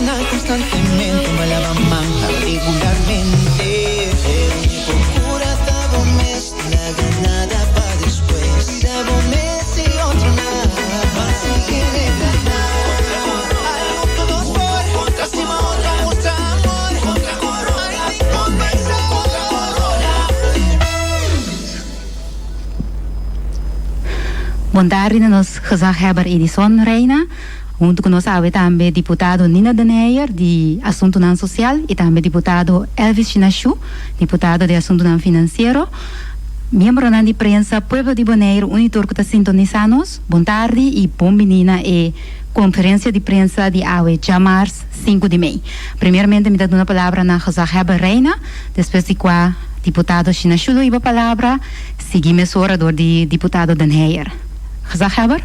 entrenar constantemente, me la manga regularmente. Procura todo mes, la ganada para después. Debo mes y otro nada, más sigue ganar. Algo todos por, próxima otra muestra amor. Contra corona, contra corona. Vandaar in ons gezaghebber Edison Reina. Junto conosco também deputado Nina Deneyer, de Assunto Não Social, e também deputado Elvis Chinachu, deputado de Assunto Não Financeiro. Membro da imprensa Pueblo de Bonaire, Unitor que está sintonizando. Boa tarde e bom menina e conferência de prensa de AWE, Jamars 5 de Mei. Primeiramente, me dá uma palavra na gezaghebber Reina, depois de qua deputado Chinachu e a palavra, seguimos o orador de deputado Deneyer. Gezaghebber?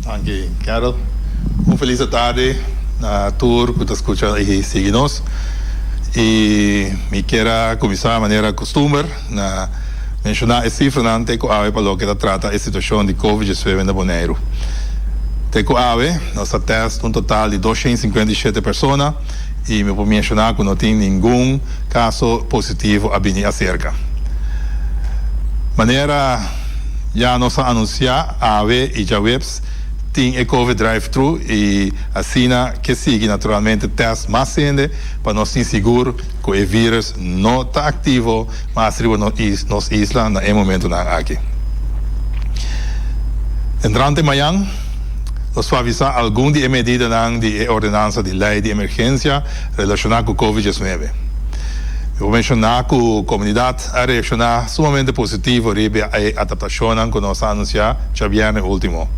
Dank je, Carol. Uma feliz tarde a tour que está escutando e seguindo-nos. E me quero começar de maneira costume na mencionar a cifra na Teco AWE para o que trata a situação de Covid-19 na Bonaire. Teco AWE, nós temos um total de 257 pessoas e me vou mencionar que não tem nenhum caso positivo a vir acerca. Maneira já nós anunciar AWE e Jawebs tem a COVID drive-thru e assim que sigue naturalmente teste mais cedo para nós ser seguro que o vírus não está ativo, mas arriba nos isla no momento aqui. Entrante amanhã, nós vamos avisar algumas de medidas de ordenança de lei de emergência relacionada com o COVID-19. Eu vou mencionar que a comunidade a reaccionar sumamente positivo sobre a adaptação que nós anunciamos já viernes último.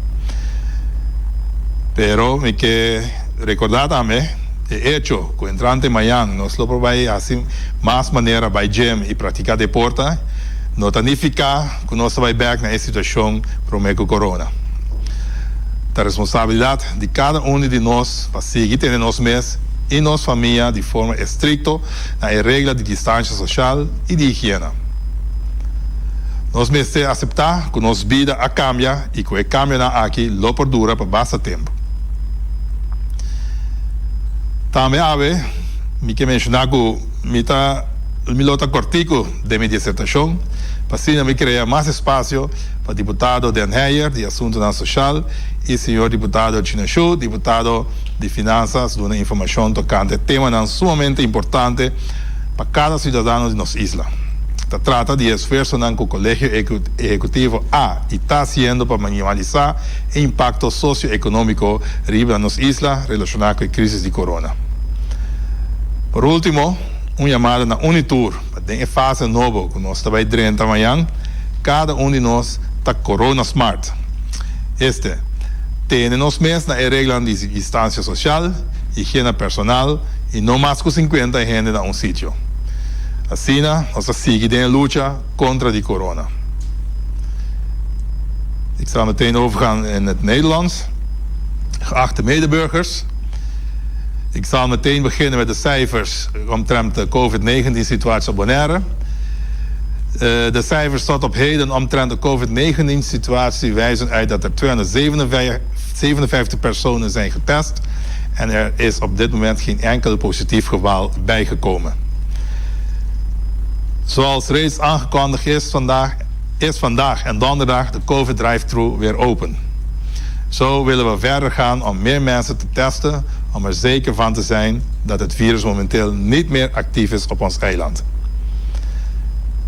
Pero me que recordar também de hecho que entrante amanhã nós lo vai assim mais maneira vai gym e praticar deporte não significa que nós vai back na situação para o corona. A responsabilidade de cada de nós para seguir tendo nós mesmos e nossa família de forma estricta na regra de distância social e de higiene. Nós mesmos aceitar que nossa vida a cambia e que o cambio aqui lo perdura por bastante tempo. Também me quer mencionar que me lota cortico de minha dissertação, para assim me criar mais espaço para o deputado Dan Heyer, de Assunto Não Social, e o senhor deputado Chinachu, deputado de Finanças, dando informação tocante tema sumamente importante para cada cidadão de nossa isla. Se trata de esforço que o Colégio Executivo e está haciendo para minimizar o impacto socioeconômico da nossa isla relacionado com a crise de corona. Por último, uma chamada na Unitur, para a fase nova que nós estamos dentro amanhã, cada de nós está Corona Smart. Temos mesmo na regra de distância social, higiene personal e não mais que 50 gente em sítio. Assim, nós seguimos a luta contra a corona. Ik zal meteen overgaan in het Nederlands. Geachte medeburgers, ik zal meteen beginnen met de cijfers omtrent de COVID-19-situatie op Bonaire. De cijfers tot op heden omtrent de COVID-19-situatie wijzen uit dat er 257 personen zijn getest en er is op dit moment geen enkel positief geval bijgekomen. Zoals reeds aangekondigd is vandaag en donderdag de COVID drive-thru weer open. Zo willen we verder gaan om meer mensen te testen, om er zeker van te zijn dat het virus momenteel niet meer actief is op ons eiland.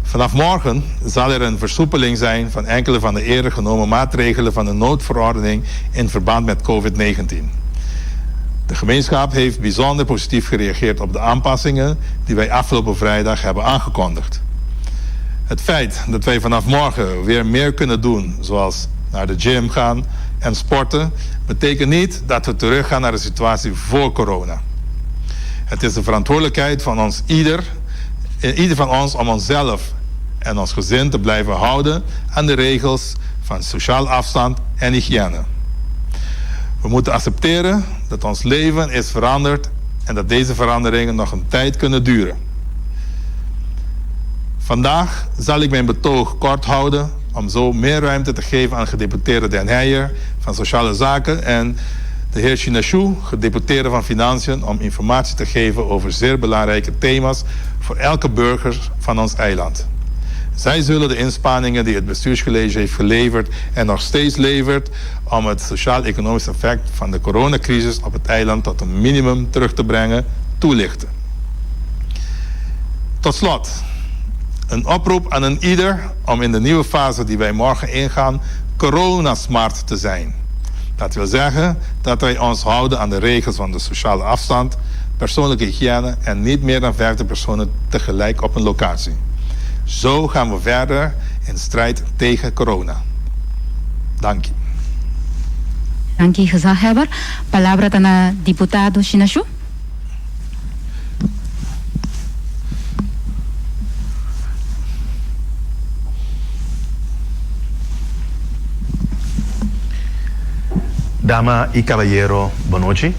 Vanaf morgen zal er een versoepeling zijn van enkele van de eerder genomen maatregelen van de noodverordening in verband met COVID-19. De gemeenschap heeft bijzonder positief gereageerd op de aanpassingen die wij afgelopen vrijdag hebben aangekondigd. Het feit dat wij vanaf morgen weer meer kunnen doen, zoals naar de gym gaan en sporten, betekent niet dat we teruggaan naar de situatie voor corona. Het is de verantwoordelijkheid van ons ieder van ons om onszelf en ons gezin te blijven houden aan de regels van sociaal afstand en hygiëne. We moeten accepteren dat ons leven is veranderd en dat deze veranderingen nog een tijd kunnen duren. Vandaag zal ik mijn betoog kort houden om zo meer ruimte te geven aan gedeputeerde Den Heijer van Sociale Zaken en de heer Chinashu, gedeputeerde van Financiën, om informatie te geven over zeer belangrijke thema's voor elke burger van ons eiland. Zij zullen de inspanningen die het bestuurscollege heeft geleverd en nog steeds levert om het sociaal-economisch effect van de coronacrisis op het eiland tot een minimum terug te brengen, toelichten. Tot slot, een oproep aan een ieder om in de nieuwe fase die wij morgen ingaan, coronasmart te zijn. Dat wil zeggen dat wij ons houden aan de regels van de sociale afstand, persoonlijke hygiëne en niet meer dan 50 personen tegelijk op een locatie. Zo gaan we verder in strijd tegen corona. Dank u. Dank u, gezaghebber. Palabra aan diputado Chinashu. Dama y caballero, boa noite.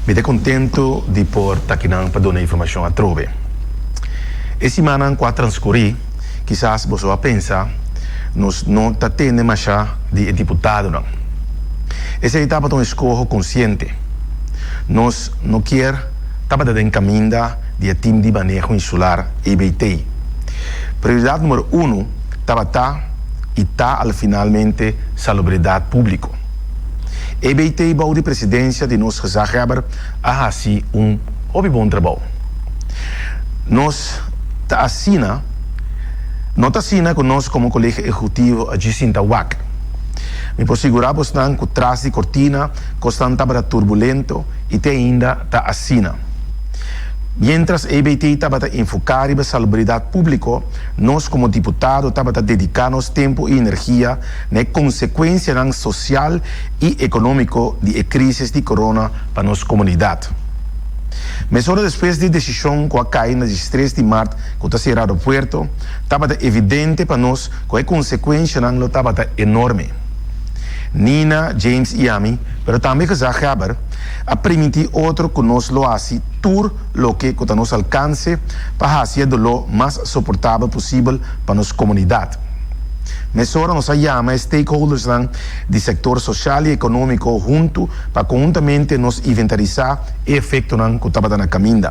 Me estou contento de por taquinan para dar informação a trove. Essa semana que transcorri, quizás você vai pensar, nós não está tendo mais de deputado não. Essa etapa é um escolho consciente. Nós não quer estava dando caminho de time de manejo insular EBT. Prioridade número 1 estava e está al finalmente salubridade pública. EBT bouw de presidência de nosso gezaghebber a assim bom trabalho. Nós tá assina, não tá assina conosco como colégio executivo a Jacinta Wack. Me posso segurar que o trás de cortina constante para turbulento e te ainda tá assina. Mientras EBT estava a enfocar na salubridade pública, nós como deputado estava a dedicar nosso tempo e energia na consequência social e econômica de crise de corona para nossa comunidade. Mas horas depois da decisão que caiu na 13 de março, que está cerrado o aeroporto, estava evidente para nós que a consequência não estava enorme. Nina, James e Amy, mas também que Zahaber, a permitir outro que nós lo hace tur lo que está nos alcance para fazer lo mais suportável possível para nossa comunidade. Mas agora nós chamamos stakeholders do setor social e econômico junto para conjuntamente nos inventarizar o efeito que estava na caminho.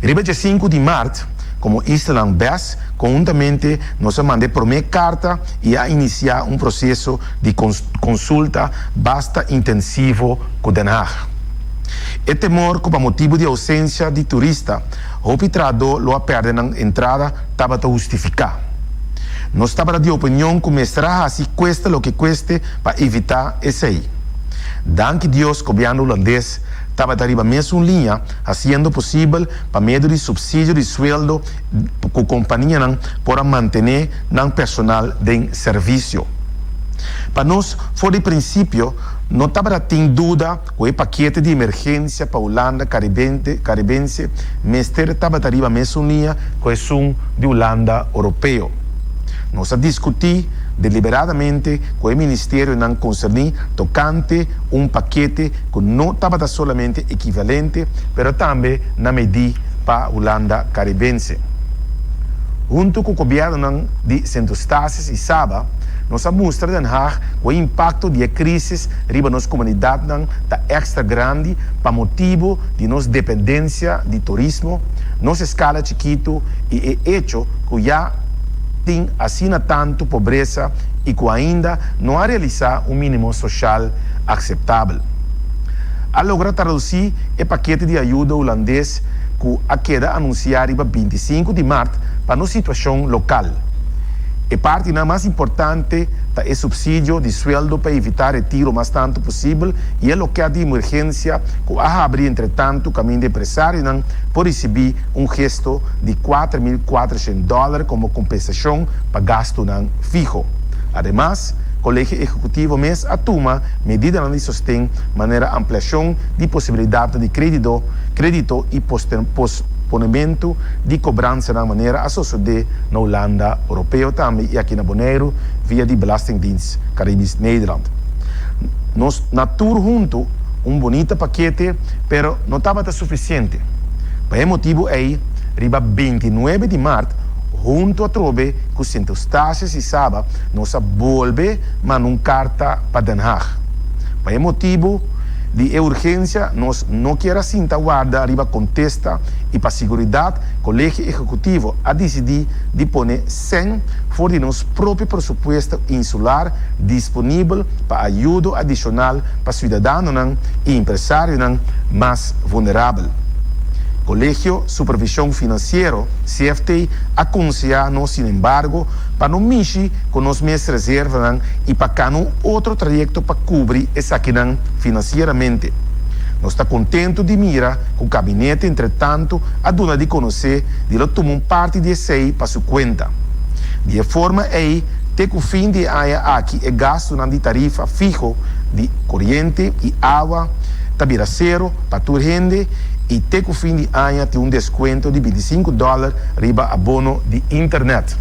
Riba dia 5 de março, como Island BES, conjuntamente nós mandamos a primeira carta e a iniciar um processo de consulta bastante intensivo com Den Haag. E temor que, por motivo de ausência de turista, o pitrador lo a perder na entrada estava a justificar. Nós estávamos de opinião que mestra assim cuesta o que cueste para evitar esse aí. Danke Deus, que o governo holandês estava arriba mesmo em linha, fazendo possível para meio de subsídio de sueldo que a companhia para manter o personal de serviço. Para nós, foi de princípio, não estava tendo dúvida que o paquete de emergência para a Holanda caribense, mas estava arriba mesmo em linha com o som de Holanda europeu. Nós discutimos deliberadamente com o Ministério não concernido tocante paquete que não estava solamente equivalente, mas também na medida para a Holanda caribense. Junto com o governo de Centro-Estados e Saba, nós mostramos que o impacto da crise riba nossa comunidade está extra grande para motivo de nossa dependência de turismo, nossa escala chiquito e é hecho que já tem assina tanto pobreza e que ainda não há realizado mínimo social aceitável. A lograr traduzir o paquete de ajuda holandês que a queda anunciada em 25 de março para a situação local. E parte mais importante é o subsídio de sueldo para evitar retiro o mais tanto possível e é o que de emergência que a abrir, entretanto, o caminho de empresário por receber gesto de $4.400 como compensação para gasto fijo. Ademais, o Colégio Executivo mesmo atuma medidas de sustento, maneira ampliação de possibilidade de crédito e posponimento de cobrança de maneira a suceder na Holanda Europeu também e aqui na Bonaire via de Belastingdienst Caribisch Nederland. Nós na tour junto bonito paquete, pero não estava suficiente. Por esse motivo aí, riba 29 de março, junto a Trove, com os Centro-Estados e Saba, nós volve uma carta para Den Haag. Mas é motivo de urgência, nós não queremos cinta guarda, arriba contesta e para seguridade, o Colégio Executivo a decidir de pôr 100 for de nosso próprio pressuposto insular disponível para ajuda adicional para cidadãos e empresários mais vulneráveis. Colégio Supervisão Financeiro, CFT, aconselha-nos, sin embargo, para não mexer com as mesmas reservas e para cá outro trajeto para cobrir essa aqui financeiramente. Nós estamos contentes de mirar que o gabinete, entretanto, a dona de conhecer de lá tomar parte desse aí para sua conta. De forma aí, ter que o fim de ano aqui é gasto de tarifa fijo de corrente e água, tabira zero para tua rende, e ter que o fim de ano tem desconto de $25 riba abono de internet.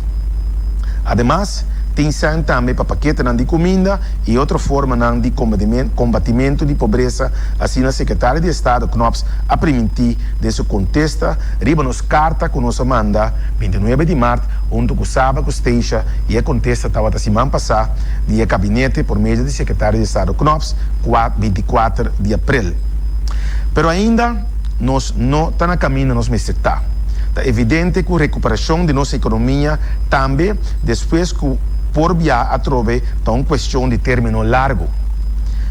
Además, tem também para paquete de comida e outra forma de combatimento de pobreza, assim a secretária de Estado Knops a permitir desse contexto, riba nos carta que nos manda 29 de março, junto com o Sábado Steixa e a contesta estava a semana passada, dia gabinete por meio do secretário de Estado Knops, 24 de abril. Pero ainda nós não está na caminho nos meses. Está evidente que a recuperação de nossa economia também, depois que por via a trove, está uma questão de término largo.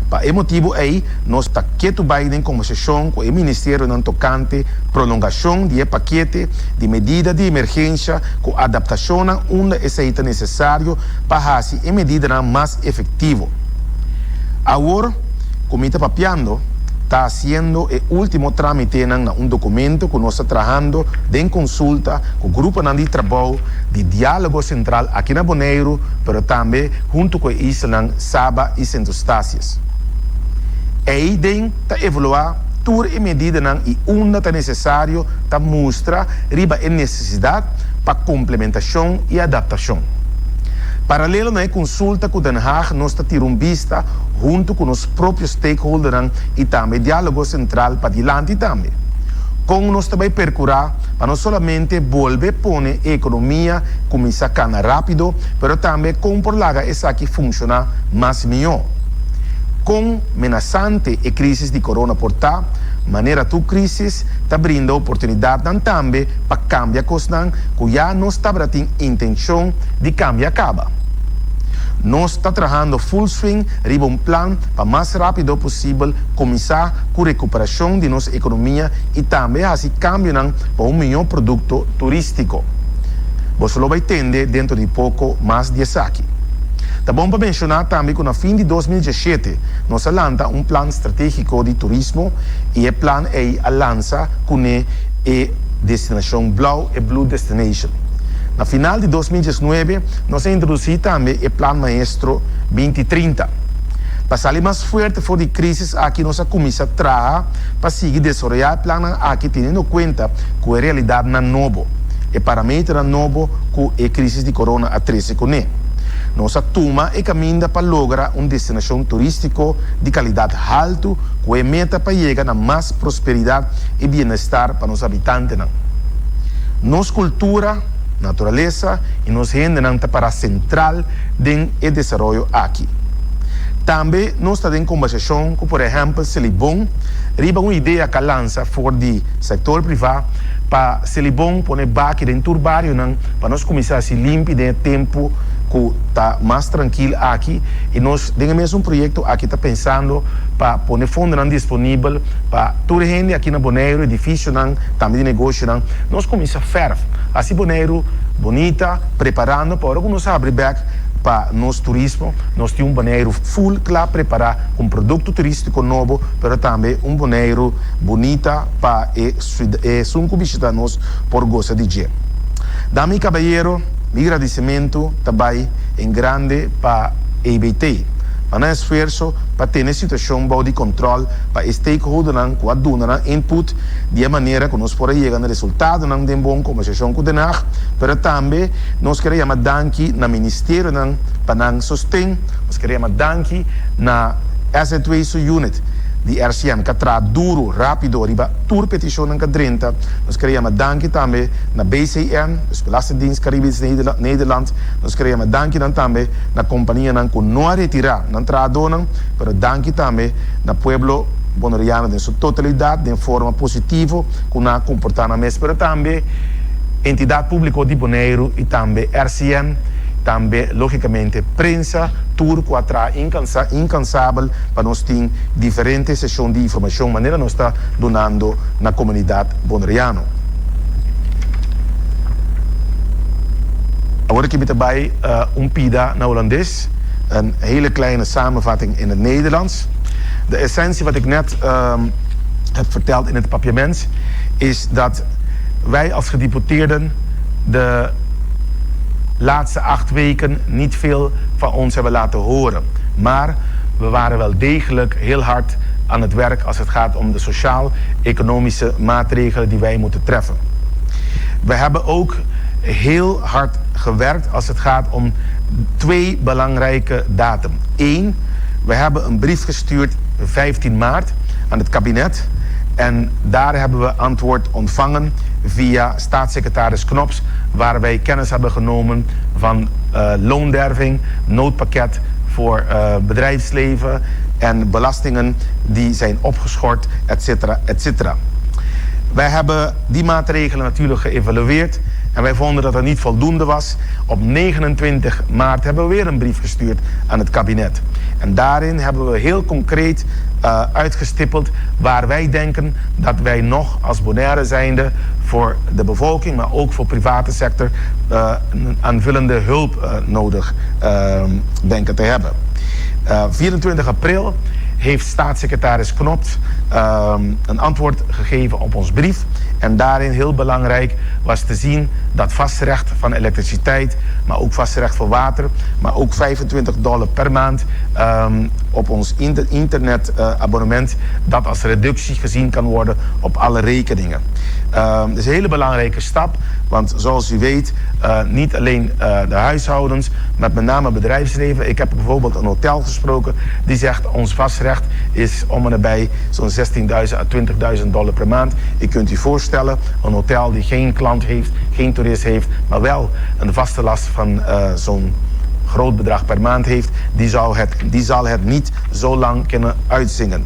Para esse motivo aí, nós está quieto Biden conversação com o Ministério não tocante prolongação de paquete de medida de emergência com adaptação onde é necessário para fazer a medida mais efetiva. Agora, como está papiando, está haciendo o último trámite en un documento que nós estamos trabalhando de consulta com o grupo de trabalho de diálogo central aqui na Bonaire, pero também junto com a Isla Saba e Santo Estácias. Aí está evaluar todas as medidas e onde está necessário para mostrar riba a necessidade para complementação e adaptação. Paralelo na consulta com o Den Haag, nós estamos tirando vista junto com os próprios stakeholders e também diálogo central para adiante também. Como nós também percurar para não somente volver a pôr a economia começar a caminhar rápido, mas também como por lá essa que funciona mais melhor. Com amenazante a crise de corona portar, maneira tu crise está abrindo oportunidade também para cambiar coisas que já não está tendo intenção de cambiar acaba. Nós estamos trabalhando full swing, riba plano para mais rápido possível começar com a recuperação de nossa economia e também assim cambiar para melhor produto turístico. Você vai entender dentro de pouco mais disso aqui. Tá bom para mencionar também que no fim de 2017 nós lançamos plano estratégico de turismo e o plano é lança com a destinação Blue Destination. No final de 2019 nós introduzimos também o plano maestro 2030. Para sair mais forte for de crises aqui nós começamos a trabalhar para seguir desenvolver o plano aqui tendo em conta que a realidade não é nova, e parâmetro novo com a crise de corona a 13 com ele. Nós toma e caminha para lograr uma destinação turística de qualidade alta, com a meta para chegar a mais prosperidade e bem-estar para os habitantes. Nossa cultura, natureza e nos gente para central do desenvolvimento aqui. Também nós estamos em conversação com, por exemplo, Celibon, riba uma ideia que lança fora do setor privado para Celibon pôr baque dentro do bairro para nós começar a se limpar de tempo que está mais tranquilo aqui e nós temos mesmo um projeto aqui está pensando para pôr fundo disponível para toda a gente aqui na Bonaire, edifício também de negócio nós começamos a fazer assim Bonaire bonita, preparando para que nós abrir back para nosso turismo, nós temos Bonaire full claro preparado com produto turístico novo, mas também Bonaire bonita para cinco visitantes por gostar de dia. Dame caballero, meu agradecimento também em grande para a EBT, para o esforço para ter uma situação boa de controle, para stakeholders que adunam input de maneira que nós podemos chegar no resultado de uma boa conversação com o Den Haag, mas também nós queremos danke no Ministério para o sustento, nós queremos danke na Asset Waste Unit, di RCN katra duro rapido riba tour petition ka drinta nos queríamos danke tambe na BCN dus Belastingdienst Caribisch Nederland nos queríamos danke dan tambe na companhia nan ku no retirar nan tra donan pero danke tambe na pueblo bonaireano em sua totalidade de forma positiva com na comportamento pero também entidade pública de Bonaire e também RCN também logicamente prensa tour quatra incansável para nós ter diferentes sessões de informação maneira nós está donando na comunidade bonaireana. Agora que we bij pida na Hollandees, een hele kleine samenvatting in het Nederlands. De essentie wat ik net heb verteld in het papiermens is dat wij als gedeputeerden de laatste 8 weken niet veel van ons hebben laten horen. Maar we waren wel degelijk heel hard aan het werk als het gaat om de sociaal-economische maatregelen die wij moeten treffen. We hebben ook heel hard gewerkt als het gaat om 2 belangrijke datum. 1, we hebben een brief gestuurd 15 maart aan het kabinet. En daar hebben we antwoord ontvangen via staatssecretaris Knops, waar wij kennis hebben genomen van loonderving, noodpakket voor bedrijfsleven en belastingen die zijn opgeschort, et cetera. Wij hebben die maatregelen natuurlijk geëvalueerd en wij vonden dat het niet voldoende was. Op 29 maart hebben we weer een brief gestuurd aan het kabinet. En daarin hebben we heel concreet uitgestippeld waar wij denken dat wij nog als Bonaire zijnde voor de bevolking, maar ook voor de private sector aanvullende hulp nodig denken te hebben. 24 april heeft staatssecretaris Knops een antwoord gegeven op ons brief. En daarin heel belangrijk was te zien dat vastrecht van elektriciteit, maar ook vastrecht voor water, maar ook $25 per maand op ons internetabonnement, dat als reductie gezien kan worden op alle rekeningen. Dat is een hele belangrijke stap, want zoals u weet, niet alleen de huishoudens, maar met name bedrijfsleven. Ik heb bijvoorbeeld een hotel gesproken die zegt ons vastrecht is om en nabij zo'n $16.000 à $20.000 per maand. Je kunt u voorstellen, een hotel die geen klant heeft, geen toerist heeft, maar wel een vaste last van zo'n groot bedrag per maand heeft, die zal het niet zo lang kunnen uitzingen.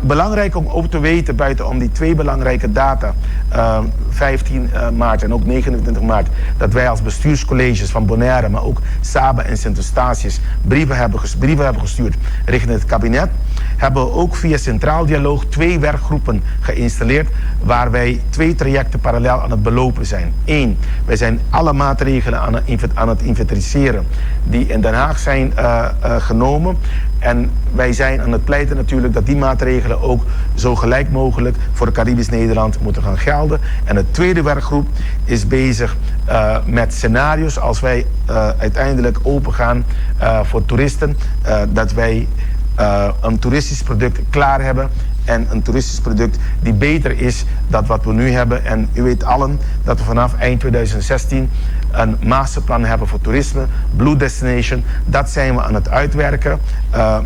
Belangrijk om ook te weten, buitenom die 2 belangrijke data, 15 maart en ook 29 maart, dat wij als bestuurscolleges van Bonaire, maar ook Saba en Sint-Eustatius brieven hebben gestuurd richting het kabinet, hebben we ook via Centraal Dialoog 2 werkgroepen geïnstalleerd waar wij 2 trajecten parallel aan het belopen zijn. 1, wij zijn alle maatregelen aan het inventariseren die in Den Haag zijn genomen. En wij zijn aan het pleiten natuurlijk dat die maatregelen ook zo gelijk mogelijk voor Caribisch Nederland moeten gaan gelden. En de tweede werkgroep is bezig met scenario's als wij uiteindelijk open gaan voor toeristen. Dat wij een toeristisch product klaar hebben. En een toeristisch product die beter is dan wat we nu hebben. En u weet allen dat we vanaf eind 2016 een masterplan hebben voor toerisme, Blue Destination. Dat zijn we aan het uitwerken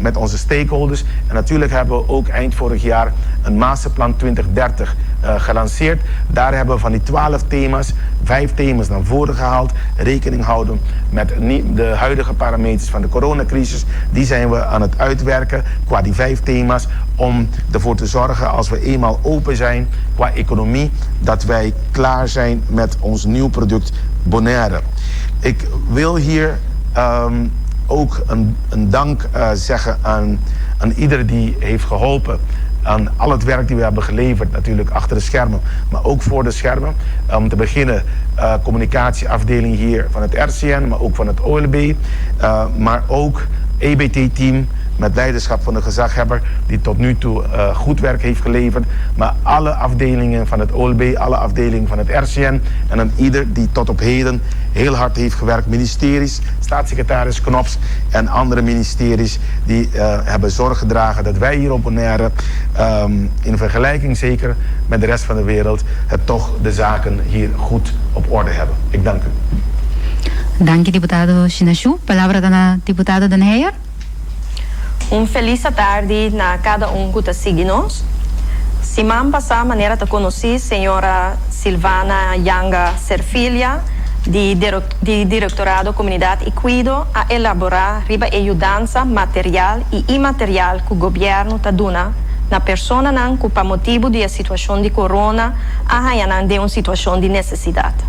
met onze stakeholders. En natuurlijk hebben we ook eind vorig jaar een masterplan 2030 gelanceerd. Daar hebben we van die 12 thema's, 5 thema's naar voren gehaald. Rekening houden met de huidige parameters van de coronacrisis. Die zijn we aan het uitwerken qua die 5 thema's. Om ervoor te zorgen, als we eenmaal open zijn qua economie, dat wij klaar zijn met ons nieuw product Bonaire. Ik wil hier ook een dank zeggen aan ieder die heeft geholpen. Aan al het werk die we hebben geleverd, natuurlijk achter de schermen, maar ook voor de schermen. Om te beginnen communicatieafdeling hier van het RCN, maar ook van het OLB. Maar ook EBT-team met leiderschap van de gezaghebber die tot nu toe goed werk heeft geleverd. Maar alle afdelingen van het OLB, alle afdelingen van het RCN en aan ieder die tot op heden heel hard heeft gewerkt. Ministeries, staatssecretaris Knops en andere ministeries die hebben zorg gedragen dat wij hier op Bonaire in vergelijking zeker met de rest van de wereld het toch de zaken hier goed op orde hebben. Ik dank u. Dank u, deputado Shinashu. Palabra dan a deputado Den Heijer. feliz tarde na cada que está seguindo-nos. Semana passada, maneira de conhecer a senhora Silvana Yanga Serfilha, de Directorado Comunidade e Cuido, a elaborar riba ajudança material e imaterial que o governo está dando na pessoa que, por motivo da situação de corona, a de uma situação de necessidade.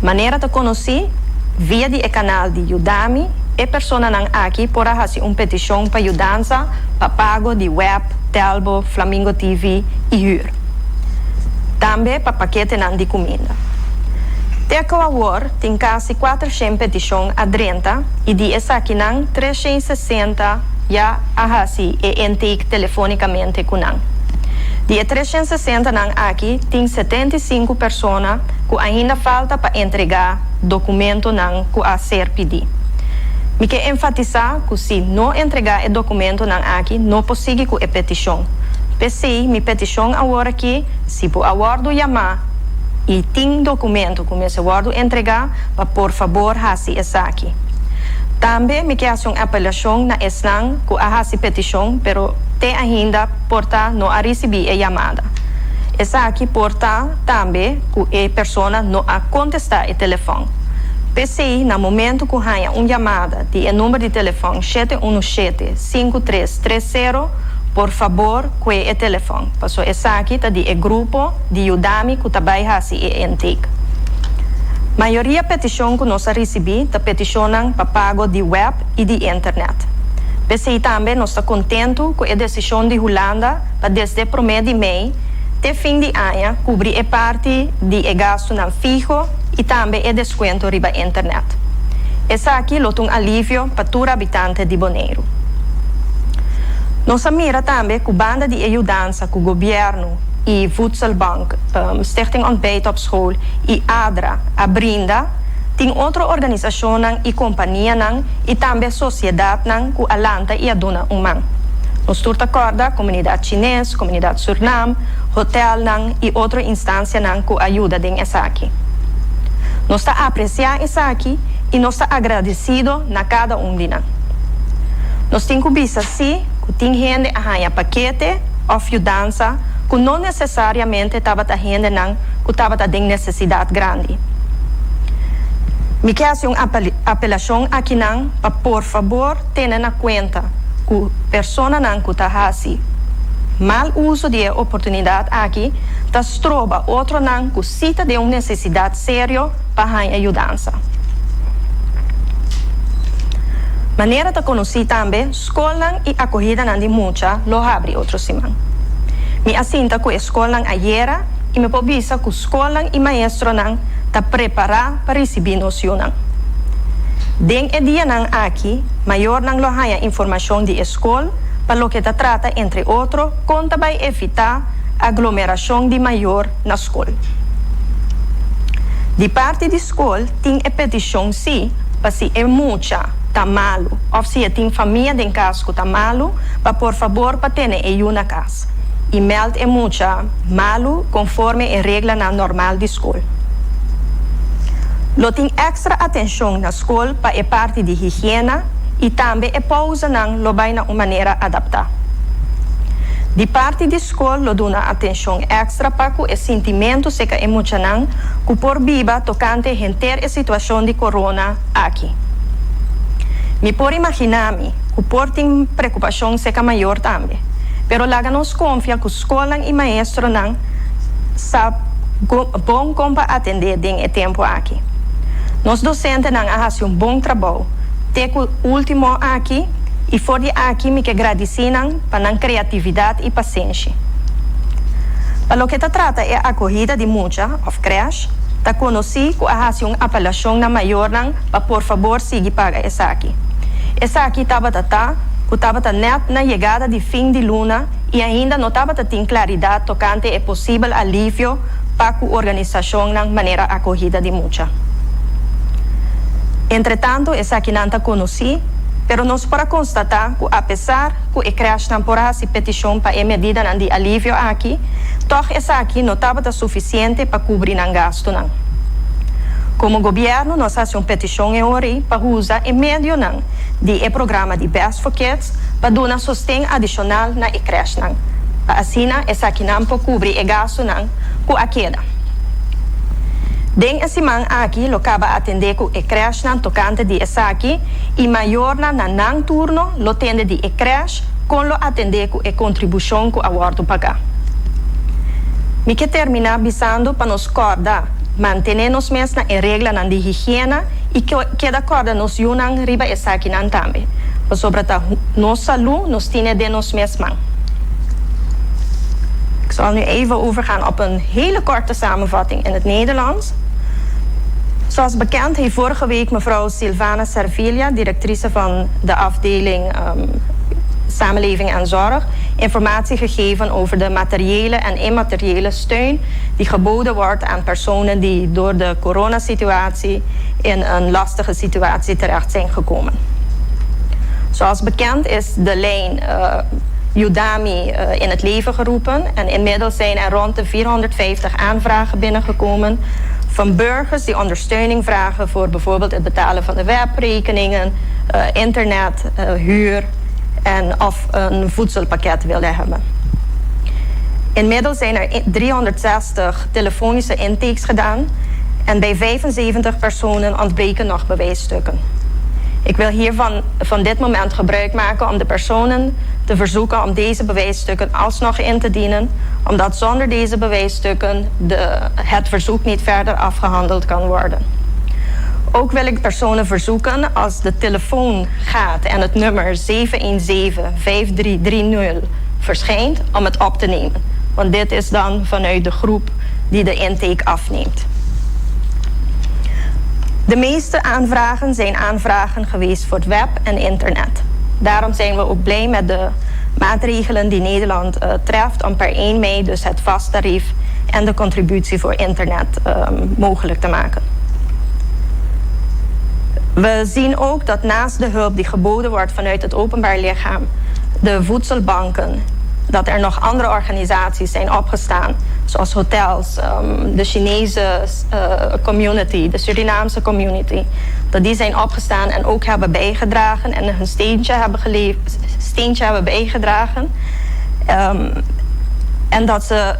Maneira de conhecer, via de canal de Udami, e pessoa aqui pode fazer uma petição para ajudança para pago de web, Telbo, Flamingo TV e Huur. Também para paquete de comida. Até agora, tem quase 400 petições a 30 e de essa aqui 360 já a e intake telefonicamente com nós. De 360 aqui, tem 75 pessoas que ainda falta para entregar documento que a ser pedido. Me quer enfatizar que se não entregar o documento aqui, não consegue com a petição. Pensei, minha petição agora aqui, se por aguardo chamar e tem documento que me aguardo entregar, para por favor, faça essa aqui. Também me quer fazer uma apelação na eslan que a fazer petição, pero te ainda porta não a receber a chamada. Essa aqui porta também que a pessoa não a contestar o telefone. PCI, no momento que há uma chamada de número de telefone 717-5330, por favor, que é o telefone. Porque essa aqui está de grupo de Udami que também faz e intake. A maioria petição que nós recebemos está peticionando para pago de web e de internet. PCI também nós está contento com a decisão de Holanda para desde o primeiro de mês até fim de ano cobrir a parte de gasto não fijo e também o desconto riba internet. Essa aqui é um alívio para todo habitante de Bonaire. Nós mira também que a banda de ajudança que o governo e Voedselbank, Stichting Ontbijt op School e ADRA abrinda, tem outra organização e companhia e também sociedade que alanta e aduna mão. Nós turta corda comunidade chinesa, comunidade Suriname, hotel e outra instância que ajuda essa aqui. Nós está apreciando isso aqui e nós está agradecido na cada de nós. Nós temos que ver assim, que tem gente a ganhar paquete ou ajudança que não necessariamente estava a gente que estava a ter necessidade grande. Me quer fazer uma apelação aqui para por favor tenha na conta que a pessoa que está fazendo mal uso de oportunidade aqui, está troba outro que cita de uma necessidade séria para a ajudança. Maneira de conhecer também, escola e acolhida de muita, lo abre outro semana. Me assinta que a escola ayer e me povisa que a escola e maestro está preparado para receber noção. Den e dia aqui, maior lo haya informação de escola, para o que se trata, entre outros, conta vai evitar aglomeração de maior na escola. De parte da escola, tem a petição sim, para se é muita, está malo, ou se tem família em casa que está malo, para por favor, para ter na casa. E meld é muita malo, conforme a regra normal da escola. Lo tem extra atenção na escola para a parte de higiene e também a pausa lo vai na maneira adaptada. De parte da escola, lo dá atenção extra para que o sentimento seja emocional que por viva tocante a situação de corona aqui. Me pode imaginar-me que por tem preocupação seja maior também, pero lá nos confia que a escola e maestro sabe bom como atender em tempo aqui. Nós docentes fazem bom trabalho. Até o último aqui, e fora de aqui, me agradecer para a criatividade e paciência. Para o que se trata é a acolhida de muita, of creche, está conhecido que a uma apelação na maior, para por favor, seguir para essa aqui. Essa aqui estava net na chegada de fim de luna e ainda não estava tendo claridade tocante é possível alívio para a organização na maneira acolhida de muita. Entretanto, essa aqui não está conhecida, mas nós podemos constatar que, apesar que a creche temporária se petição para a medida de alívio aqui, toch essa aqui não estava suficiente para cobrir o gasto. Como governo, nós fazemos uma petição para usar em meio de programa de Best for Kids paduna susteng adicional na i-crash nang. Paasina esa kinampo cubri e gasto nang ku akeda. Deng esimang aki lo kaba atende ku e crash nang tocante di esaki i maior na nang turno lo tende di e crash con lo atende ku e contribution ku awardo paga. Mi que termina bisando pa nos corda mantener nos mesna e regla nan di higiene e que da corda nos yunang riba esaki nan tambe. Pa sobrata nos salu nos tiene de nos mesman. Ik zal nu even overgaan op een hele korte samenvatting in het Nederlands. Zoals bekend heeft vorige week mevrouw Silvana Servilia, directrice van de afdeling Samenleving en Zorg, informatie gegeven over de materiële en immateriële steun die geboden wordt aan personen die door de coronasituatie in een lastige situatie terecht zijn gekomen. Zoals bekend is de lijn Udami in het leven geroepen en inmiddels zijn er rond de 450 aanvragen binnengekomen van burgers die ondersteuning vragen voor bijvoorbeeld het betalen van de webrekeningen, internet, huur en of een voedselpakket willen hebben. Inmiddels zijn er 360 telefonische intakes gedaan en bij 75 personen ontbreken nog bewijsstukken. Ik wil hiervan van dit moment gebruik maken om de personen te verzoeken om deze bewijsstukken alsnog in te dienen, omdat zonder deze bewijsstukken het verzoek niet verder afgehandeld kan worden. Ook wil ik personen verzoeken als de telefoon gaat en het nummer 717-5330 verschijnt om het op te nemen. Want dit is dan vanuit de groep die de intake afneemt. De meeste aanvragen zijn aanvragen geweest voor het web en internet. Daarom zijn we ook blij met de maatregelen die Nederland treft om per 1 mei dus het vasttarief en de contributie voor internet mogelijk te maken. We zien ook dat naast de hulp die geboden wordt vanuit het openbaar lichaam, de voedselbanken, dat er nog andere organisaties zijn opgestaan, zoals hotels, de Chinese community, de Surinaamse community, dat die zijn opgestaan en ook hebben bijgedragen en hun steentje hebben bijgedragen. En dat ze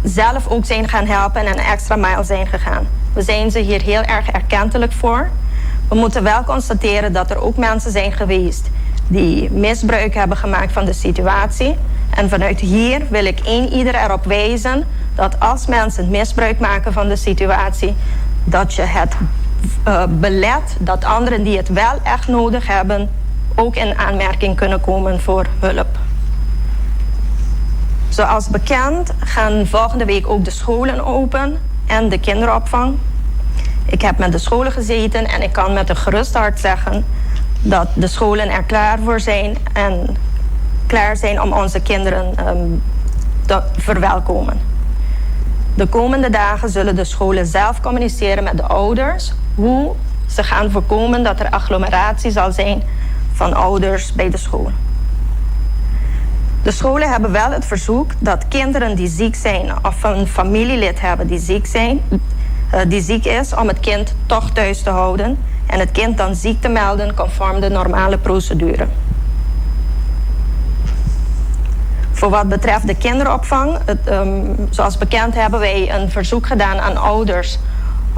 zelf ook zijn gaan helpen en een extra mijl zijn gegaan. We zijn ze hier heel erg erkentelijk voor. We moeten wel constateren dat er ook mensen zijn geweest die misbruik hebben gemaakt van de situatie. En vanuit hier wil ik ieder erop wijzen dat als mensen misbruik maken van de situatie, dat je het belet dat anderen die het wel echt nodig hebben ook in aanmerking kunnen komen voor hulp. Zoals bekend gaan volgende week ook de scholen open en de kinderopvang. Ik heb met de scholen gezeten en ik kan met een gerust hart zeggen dat de scholen er klaar voor zijn en klaar zijn om onze kinderen te verwelkomen. De komende dagen zullen de scholen zelf communiceren met de ouders hoe ze gaan voorkomen dat er agglomeratie zal zijn van ouders bij de school. De scholen hebben wel het verzoek dat kinderen die ziek zijn of een familielid hebben die ziek is, om het kind toch thuis te houden en het kind dan ziek te melden conform de normale procedure. Voor wat betreft de kinderopvang, zoals bekend hebben wij een verzoek gedaan aan ouders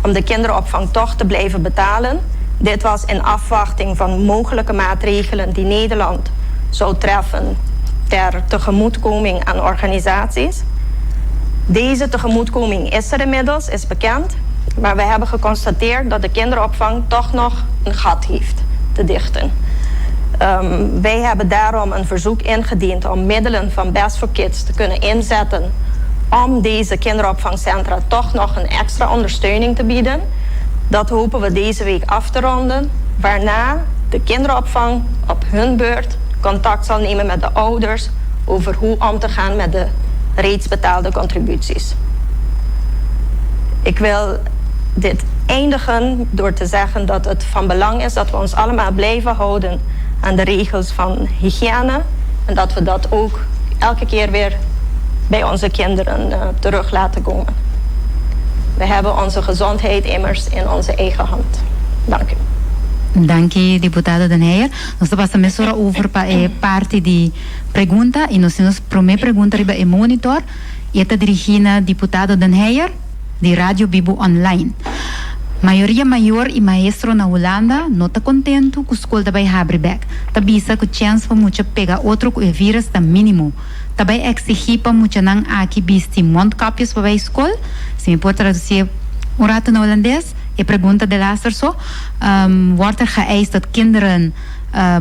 om de kinderopvang toch te blijven betalen. Dit was in afwachting van mogelijke maatregelen die Nederland zou treffen ter tegemoetkoming aan organisaties. Deze tegemoetkoming is er inmiddels, is bekend. Maar we hebben geconstateerd dat de kinderopvang toch nog een gat heeft te dichten. Wij hebben daarom een verzoek ingediend om middelen van Best for Kids te kunnen inzetten om deze kinderopvangcentra toch nog een extra ondersteuning te bieden. Dat hopen we deze week af te ronden, waarna de kinderopvang op hun beurt contact zal nemen met de ouders over hoe om te gaan met de reeds betaalde contributies. Ik wil dit eindigen door te zeggen dat het van belang is dat we ons allemaal blijven houden aan de regels van hygiëne en dat we dat ook elke keer weer bij onze kinderen terug laten komen. We hebben onze gezondheid immers in onze eigen hand. Dank u. Danke, deputado Daneyer. Nós passamos só over para a parte de pergunta e nós temos a primeira pergunta riba é monitor e está dirigida deputado Daneyer de Rádio Bibo Online. Maioria maior e maestro na Holanda não está contente com a escola vai abrir back. Tá bisa que a chance para muito pegar outro com o vírus está mínimo. Também exigir para muito não aqui bisti mondkapjes para a escola. Se me pode traduzir rato na holandês. Je pergunta de laatste zo. Wordt geëist dat kinderen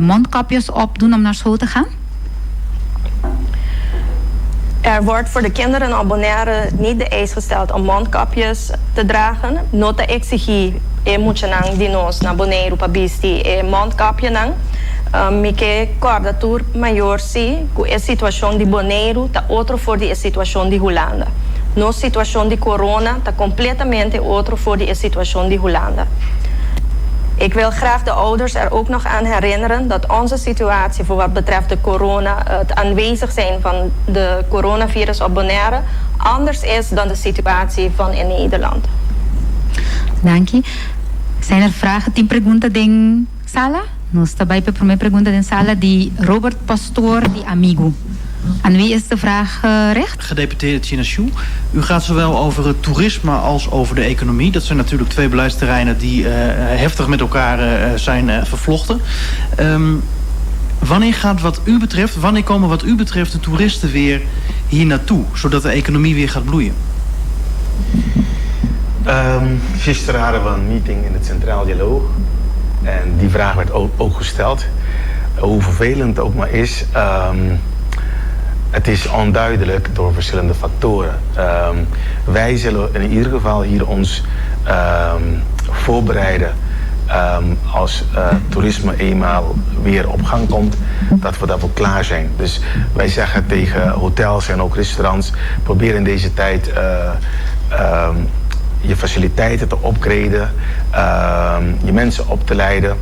mondkapjes opdoen om naar school te gaan? Er wordt voor de kinderen op Bonaire niet de eis gesteld om mondkapjes te dragen. Nota exigir moet nang di nos na Bonaire pa bisti mondkapje nang. Mike coordenator maior si ku a situação de Bonaire ta outro voor de situação de Holanda. Nossa situação de corona está completamente outro voor de situação de Holanda. Ik wil graag de ouders er ook nog aan herinneren dat onze situatie voor wat betreft de corona, het aanwezig zijn van de coronavirus op Bonaire, anders is dan de situatie van in Nederland. Dank je. Zijn er vragen? 10 perguntas in sala? Nós também para a primeira pergunta in sala die Robert Pastor, die amigo. Aan wie is de vraag recht? Gedeputeerde Chinashu, u gaat zowel over het toerisme als over de economie. Dat zijn natuurlijk 2 beleidsterreinen die heftig met elkaar zijn vervlochten. Wanneer komen wat u betreft de toeristen weer hier naartoe, zodat de economie weer gaat bloeien? Gisteren hadden we een meeting in het Centraal Dialoog. En die vraag werd ook gesteld. Hoe vervelend het ook maar is. Het is onduidelijk door verschillende factoren. Wij zullen in ieder geval hier ons voorbereiden als toerisme eenmaal weer op gang komt, dat we daarvoor klaar zijn. Dus wij zeggen tegen hotels en ook restaurants, probeer in deze tijd je faciliteiten te upgraden, je mensen op te leiden.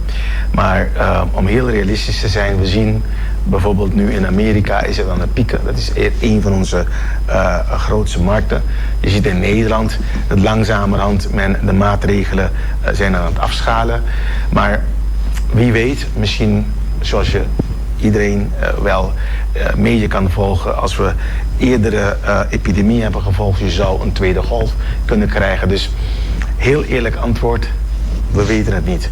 Maar om heel realistisch te zijn, we zien bijvoorbeeld nu in Amerika is er dan een pieken. Dat is een van onze grootste markten. Je ziet in Nederland dat langzamerhand de maatregelen zijn aan het afschalen. Maar wie weet, misschien zoals je iedereen wel mee kan volgen, als we eerdere epidemie hebben gevolgd, je zou een tweede golf kunnen krijgen. Dus heel eerlijk antwoord, we weten het niet.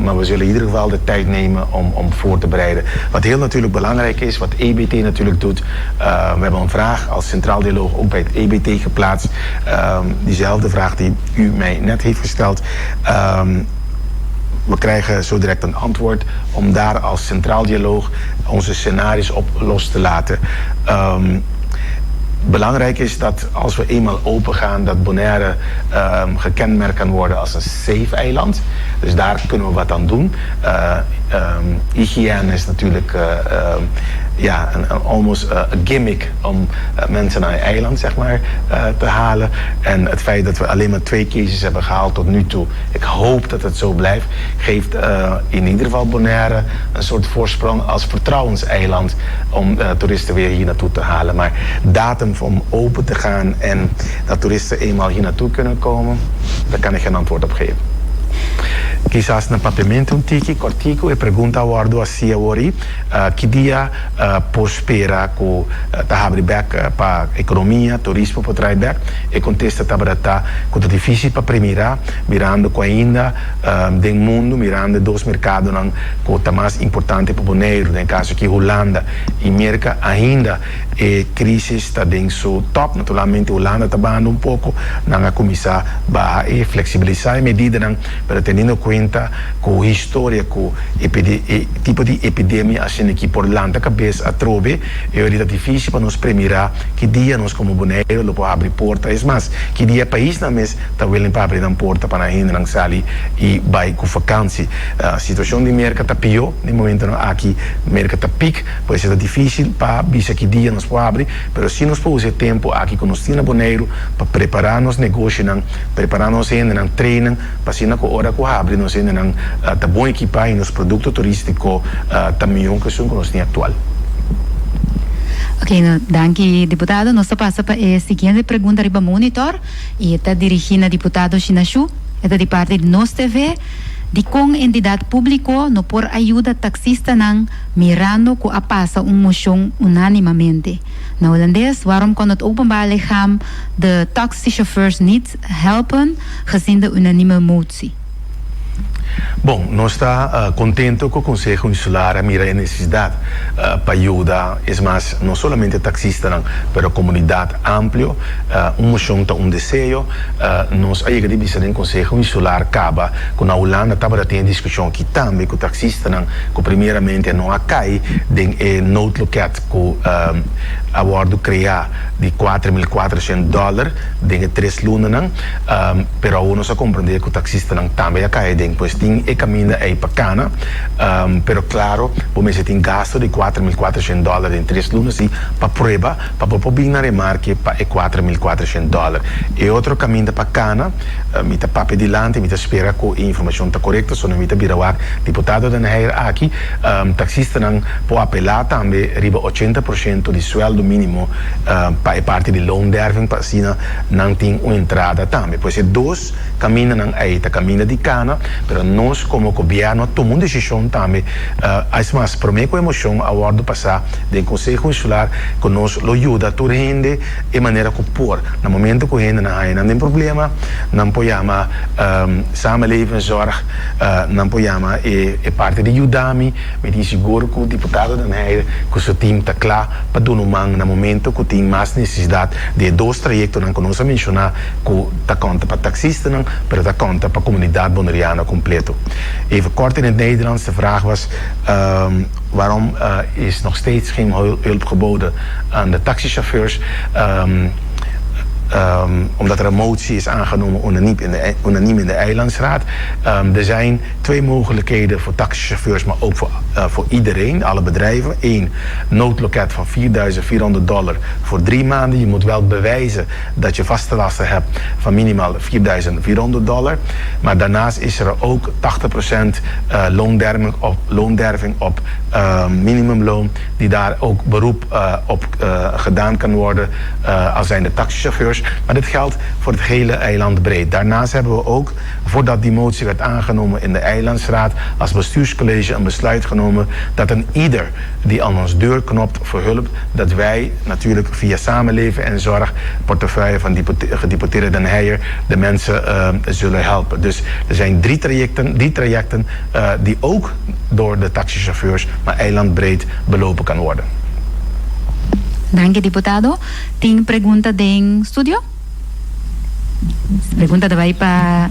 Maar we zullen in ieder geval de tijd nemen om voor te bereiden. Wat heel natuurlijk belangrijk is, wat EBT natuurlijk doet. We hebben een vraag als Centraal Dialoog ook bij het EBT geplaatst. Diezelfde vraag die u mij net heeft gesteld. We krijgen zo direct een antwoord om daar als Centraal Dialoog onze scenario's op los te laten. Belangrijk is dat als we eenmaal open gaan, dat Bonaire gekenmerkt kan worden als een safe eiland. Dus daar kunnen we wat aan doen. Hygiëne is natuurlijk een almost gimmick om mensen naar een eiland zeg maar, te halen. En het feit dat we alleen maar 2 cases hebben gehaald tot nu toe, ik hoop dat het zo blijft, geeft in ieder geval Bonaire een soort voorsprong als vertrouwenseiland om toeristen weer hier naartoe te halen. Maar datum om open te gaan en dat toeristen eenmaal hier naartoe kunnen komen, daar kan ik geen antwoord op geven. Quizás no papamento tiki cortico e pergunta guardo a sia ori que dia prospera com abrir back para economia, turismo para trazer back e contesta tabarata quanto difícil para primeira mirando com ainda do mundo mirando 2 mercados não quanto mais importante para Bonaire, no caso que Holanda e América ainda e crise está dentro top, naturalmente Holanda está bando um pouco não a começar a flexibilizar a medida não para tendo conta com a história com tipo de epidemia assim aqui por Holanda cabeça a trove e é difícil para nós premirar que dia nós como Bonaire lo pode abrir porta é mais que dia país na mes está willing para abrir uma porta para ainda não sali e vai com vacancy a situação de América está pior no momento não aqui América está pique pode ser difícil para bisa que dia nós pode abrir mas se nós podemos ter tempo aqui com nós na Bonaire para preparar nos negócios não preparar nos ainda não treino para se na hora que abre nós ainda não tá bom equipar e nos produtos turísticos também que são que nós tem atual. Ok, dank je, deputado. Nós passamos para a seguinte pergunta para o monitor e está dirigida ao deputado Chinashu, é de parte de Nos TV, Di kong entidad público no por ayuda taxista nang mirando ko apasa motion unanimamente. Na Holandees, waarom kon het openbaar lichaam de taxichauffeurs niet helpen gezien de unanieme motie? Bom, nós está contento com o Conselho Insular a mira a necessidade para ajudar, é mais não somente taxistas, mas a comunidade ampla, moção tá desejo, nós aí que disse no Conselho Insular acaba com a Holanda estava tendo discussão aqui também com taxistas, que primeiramente não acai de noodloket com a bordo criar de $4.400 de 3 lunas, pero uno se compreende que o taxista também acai de pues tem e caminha aí para cana, pero claro, você tem gasto de $4.400 em 3 lunas e para prova, para poder na remarque para $4.400. E outro caminho para cana, me tá papo dilante, me tá espera que a informação tá correta, só não me tá birawak deputado da Nair aqui, taxista não pode apelar também riba 80% de sueldo mínimo para parte de loonderving para assim não tem uma entrada também. Pois é dois caminhos não aí, tá caminho de cana, pero nós como governo tomamos decisão também, mas por meio com emoção a hora de passar do Conselho Insular que nós lo ajuda a rende de maneira que por no momento que rende não tem problema, não podemos samenlevingszorg, não podemos é parte de ajudar-me, me diz seguro que o deputado da Nair que o seu time está claro para dar no momento que tem mais necessidade de dois trajectos que nós mencionar que está conta para taxista, mas está conta para a comunidade bonaireana completo. Even kort in het Nederlands, de vraag was waarom is nog steeds geen hulp geboden aan de taxichauffeurs. Omdat er een motie is aangenomen unaniem in de Eilandsraad. Er zijn 2 mogelijkheden voor taxichauffeurs, maar ook voor iedereen, alle bedrijven. 1, noodloket van $4.400 voor 3 maanden. Je moet wel bewijzen dat je vaste lasten hebt van minimaal $4.400. Maar daarnaast is er ook 80% loonderving op minimumloon, die daar ook beroep op gedaan kan worden, als zijn de taxichauffeurs. Maar dit geldt voor het hele eiland breed. Daarnaast hebben we ook, voordat die motie werd aangenomen in de Eilandsraad, als bestuurscollege een besluit genomen dat een ieder die aan ons deur knopt voor hulp, dat wij natuurlijk via Samenleven en Zorg, portefeuille van gedeputeerde Den Heijer, de mensen zullen helpen. Dus er zijn 3 trajecten die ook door de taxichauffeurs, maar eilandbreed belopen kan worden. Dank je, deputado. Tem pergunta do studio? Pergunta daarbij para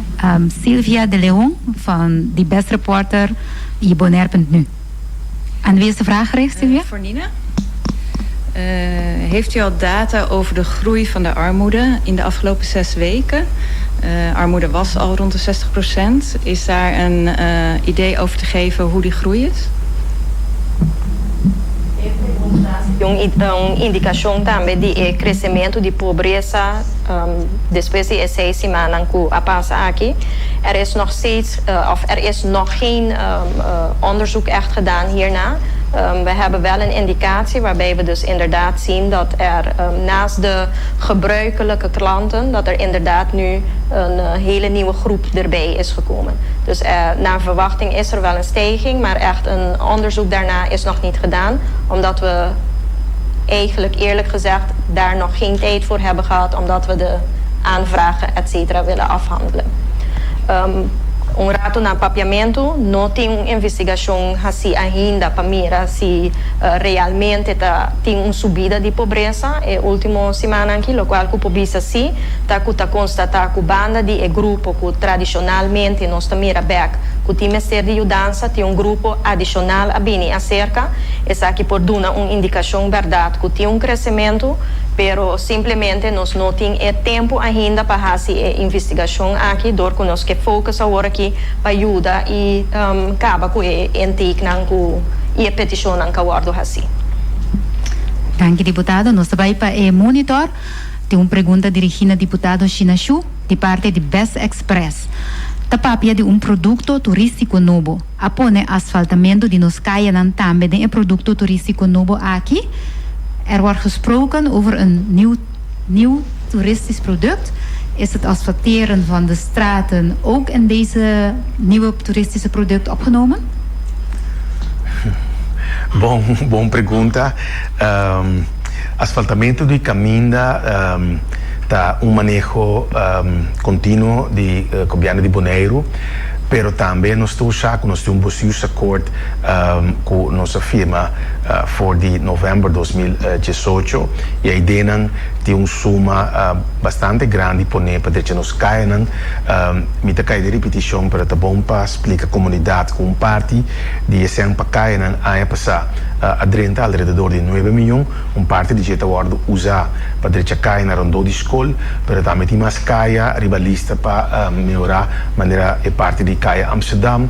Silvia de Leon van de Best Reporter e Bonaire.nu. Aan wie is de vraag gericht, Silvia? Voor Nina. Heeft u al data over de groei van de armoede in de afgelopen 6 weken? Armoede was al rond de 60%. Is daar een idee over te geven hoe die groei is? Indicação também de crescimento de pobreza depois de 6 semanas que a passa aqui. Er is nog geen onderzoek echt gedaan hierna. We hebben wel een indicatie waarbij we dus inderdaad zien dat er naast de gebruikelijke klanten, dat er inderdaad nu een hele nieuwe groep erbij is gekomen. Dus naar verwachting is er wel een stijging, maar echt een onderzoek daarna is nog niet gedaan, omdat we eigenlijk eerlijk gezegd daar nog geen tijd voor hebben gehad, omdat we de aanvragen et cetera willen afhandelen. Rato na papiamento, não tem investigação assim ainda para mirar se realmente tem subida de pobreza. E última semana aqui, o qual que visa sim, tá constatar que banda de grupo que tradicionalmente nós mira back, que tem Ministério de Ajudança, tem grupo adicional a bem acerca, essa aqui por dar uma indicação verdade que tem crescimento, pero simplesmente nós não tem tempo ainda para fazer investigação aqui, door que nós que focus agora aqui para ajudar e acaba com intekening e petição que aguardo assim. Dank je, deputado. Nós também para o monitor tem uma pergunta dirigida ao deputado China Xu, de parte de Best Express. Tapapia de produto turístico novo. Apone asfaltamento de nos caia também de produto turístico novo aqui. Er wordt gesproken over een nieuw toeristisch product is het asfalteren van de straten ook in deze nieuwe toeristische product opgenomen? Bom pergunta. Asfaltamento do caminho tá manejo contínuo de governo de Bonaire, pero também nós temos acordo com nossa firma voor die november 2018 e a ideia tem suma bastante grande para que nós caiam me tá de repetição para tá bom para explicar a comunidade com parte de esse para cair a passar adrenta alrededor de 9 milhões parte de gente agora usar para que cair na rondô de escola para também tem mais caia rivalista para melhorar maneira é parte de caia Amsterdam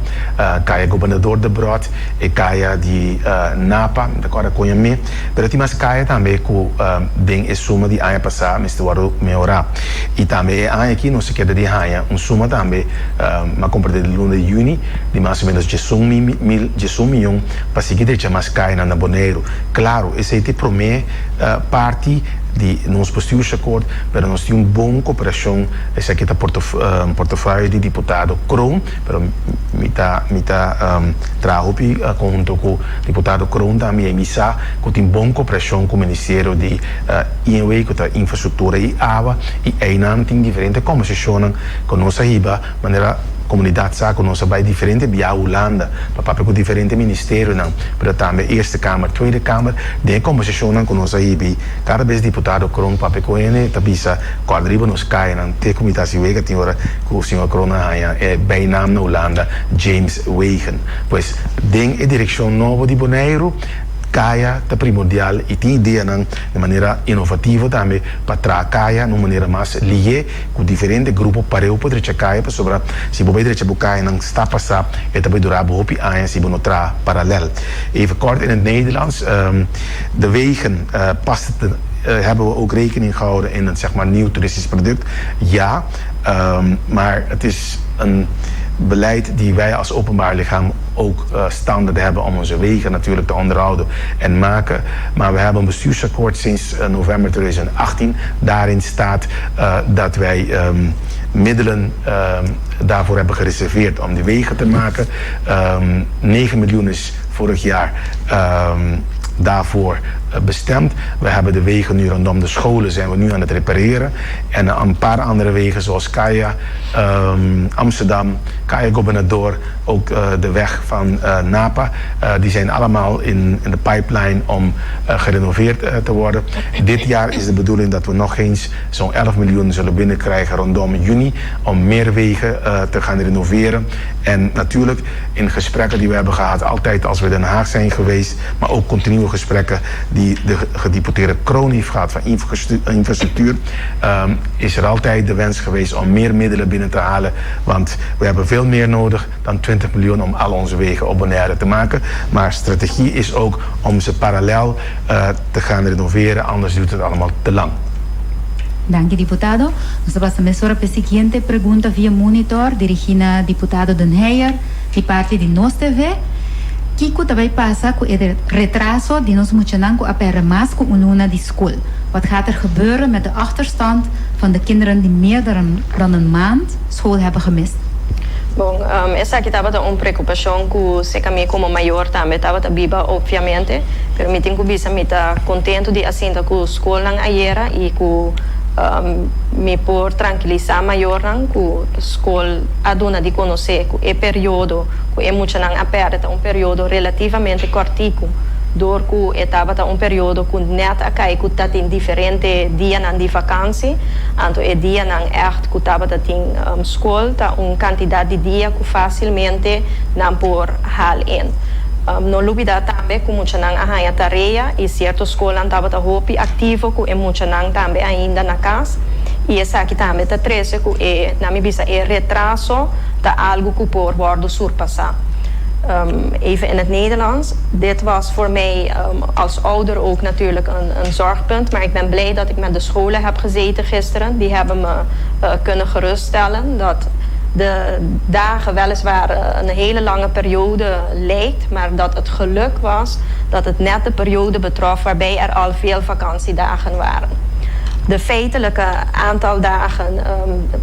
caia governador de Brod e caia de Napa agora com a mim pero tem mais caia também com den é suma de ano passado mas agora melhorar e também aqui não se queda de raia suma também uma compra de luna de junho de mais ou menos 1 milhão para seguir de mais caia na Bonaire. Claro, esse te promete parte de nós posterior acordo, mas nós temos boa cooperação. Esse aqui está portfólio de deputado Kron, mas trabalho junto com o deputado Kron também, missa que tem boa cooperação com o Ministério de Infraestrutura e Água e aí não tem diferente conversações com nossa riba, maneira comunidade sabe que nós vai diferente via Holanda, para com diferente ministério não, para também Eerste Kamer, Tweede Kamer, de conversação com nós aí, cada vez deputado Kron para com ele, tabisa quadriba nos cai não, tem comitê se vega tem hora com o senhor Kron é bijnaam na Holanda, James Wegen, pois den a direção nova de Bonaire Caia é primordial e tem ideia de maneira inovativa também para trazer Caia de maneira mais lié com diferentes grupos para eu poder Caia para sobre se você poder Caia não está passar é também durar hoop anos se você tra parallel. Even kort in het Nederlands de wegen hebben we ook rekening gehouden in een zeg maar nieuw toeristisch product ja maar het is een beleid die wij als openbaar lichaam ook standaard hebben om onze wegen natuurlijk te onderhouden en maken. Maar we hebben een bestuursakkoord sinds november 2018. Daarin staat dat wij middelen daarvoor hebben gereserveerd om die wegen te maken. 9 miljoen is vorig jaar daarvoor bestemd. We hebben de wegen nu rondom de scholen zijn we nu aan het repareren. En een paar andere wegen zoals Caia, Amsterdam, Caia Governador, ook de weg van Napa. Die zijn allemaal in de pipeline om gerenoveerd te worden. Dit jaar is de bedoeling dat we nog eens zo'n 11 miljoen zullen binnenkrijgen rondom juni om meer wegen te gaan renoveren. En natuurlijk in gesprekken die we hebben gehad, altijd als we in Den Haag zijn geweest, maar ook continue gesprekken die de gedeputeerde Kroon heeft gehad van infrastructuur, is er altijd de wens geweest om meer middelen binnen te halen. Want we hebben veel meer nodig dan 20 miljoen om al onze wegen op Bonaire te maken. Maar strategie is ook om ze parallel te gaan renoveren, anders duurt het allemaal te lang. Danke, diputado. Nós passamos para a seguinte pergunta via monitor, dirigida ao deputado Den Heijer, de parte de Nos TV. Kiko também passa com o retraso de nos moestenanko aperen maas com luna de school. Wat gaat er gebeuren met de achterstand van de kinderen die meer dan een maand school hebben gemist? Bom, essa aqui estava uma preocupação que se caminha como maior também estava a biba obviamente, pero me tenho que me tá contento de assim da que a escola não aiera e que me por tranquilizar maior não que a escola aduna de conhecer que é período que é muito não aperta período relativamente curtico door que estava período que net a cai que tá tem diferente dia de vakansie, anto é dia não echt que estava tem escola tá quantidade de dia que facilmente não por hal in. No lubida também que muito não a tarefa e certo escola estava hopi ativo que é muito não também ainda na casa e essa aqui também tá trece que é na minha vista é retraso tá algo que por worden surpassar. Even in het Nederlands. Dit was voor mij als ouder ook natuurlijk een zorgpunt. Maar ik ben blij dat ik met de scholen heb gezeten gisteren. Die hebben me kunnen geruststellen dat de dagen weliswaar een hele lange periode lijkt. Maar dat het geluk was dat het net de periode betrof waarbij er al veel vakantiedagen waren. De feitelijke aantal dagen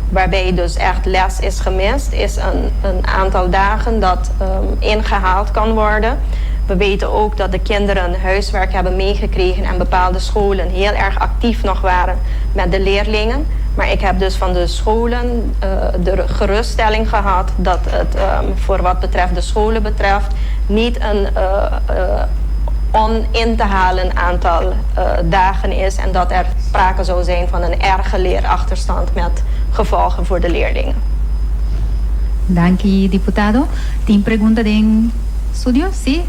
waarbij dus echt les is gemist, is een aantal dagen dat ingehaald kan worden. We weten ook dat de kinderen huiswerk hebben meegekregen en bepaalde scholen heel erg actief nog waren met de leerlingen. Maar ik heb dus van de scholen de geruststelling gehad dat het voor wat betreft de scholen betreft niet een on-in te halen aantal dagen is en dat er sprake zou zijn van een erge leerachterstand met gevolgen voor de leerlingen. Dank u, deputado. 10 preguntas en studio, sí.